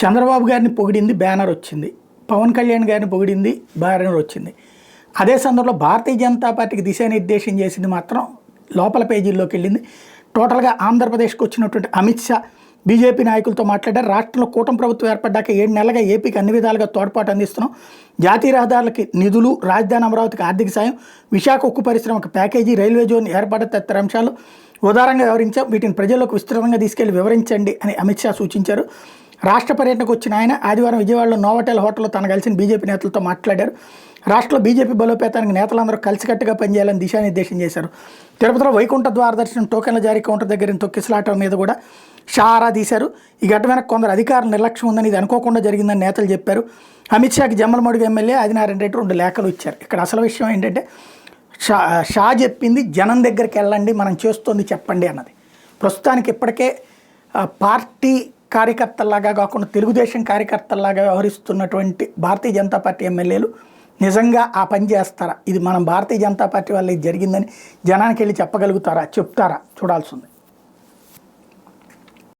చంద్రబాబు గారిని పొగిడింది, బ్యానర్ వచ్చింది. పవన్ కళ్యాణ్ గారిని పొగిడింది, బ్యానర్ వచ్చింది. అదే సందర్భంలో భారతీయ జనతా పార్టీకి దిశానిర్దేశం చేసింది మాత్రం లోపల పేజీల్లోకి వెళ్ళింది. టోటల్గా ఆంధ్రప్రదేశ్కి వచ్చినటువంటి అమిత్ షా బీజేపీ నాయకులతో మాట్లాడారు. రాష్ట్రంలో కూటమి ప్రభుత్వం ఏర్పడ్డాక 7 నెలలుగా ఏపీకి అన్ని విధాలుగా తోడ్పాటు అందిస్తున్నాం. జాతీయ రహదారులకి నిధులు, రాజధాని అమరావతికి ఆర్థిక సాయం, విశాఖ ఉక్కు పరిశ్రమకు ప్యాకేజీ, రైల్వే జోన్ ఏర్పాటు తదితర అంశాలు ఉదారంగా వివరించాం. వీటిని ప్రజల్లోకి విస్తృతంగా తీసుకెళ్లి వివరించండి అని అమిత్ షా సూచించారు. రాష్ట్ర పర్యటనకు వచ్చిన ఆయన ఆదివారం విజయవాడలో నోవాటెల్ హోటల్లో తన కలిసిన బీజేపీ నేతలతో మాట్లాడారు. రాష్ట్రంలో బీజేపీ బలోపేతానికి నేతలందరూ కలిసికట్టుగా పనిచేయాలని దిశానిర్దేశం చేశారు. తిరుపతిలో వైకుంఠ ద్వార దర్శనం టోకెన్ల జారీ కౌంటర్ దగ్గర తొక్కిసలాటం మీద కూడా షా ఆరా తీశారు. ఈ ఘటన వెనక కొందరు అధికారుల నిర్లక్ష్యం ఉందని, ఇది అనుకోకుండా జరిగిందని నేతలు చెప్పారు. అమిత్ షాకి జమ్మలమడుగు ఎమ్మెల్యే ఆదినారాయణ రెడ్డి 2 లేఖలు ఇచ్చారు. ఇక్కడ అసలు విషయం ఏంటంటే షా చెప్పింది జనం దగ్గరికి వెళ్ళండి, మనం చేస్తుంది చెప్పండి అన్నది. ప్రస్తుతానికి ఇప్పటికే పార్టీ కార్యకర్తల్లాగా కాకుండా తెలుగుదేశం కార్యకర్తల్లాగా వ్యవహరిస్తున్నటువంటి భారతీయ జనతా పార్టీ ఎమ్మెల్యేలు నిజంగా ఆ పని చేస్తారా, ఇది మనం భారతీయ జనతా పార్టీ వల్ల ఇది జరిగిందని జనానికి వెళ్ళి చెప్పగలుగుతారా, చెప్తారా చూడాల్సి ఉంది.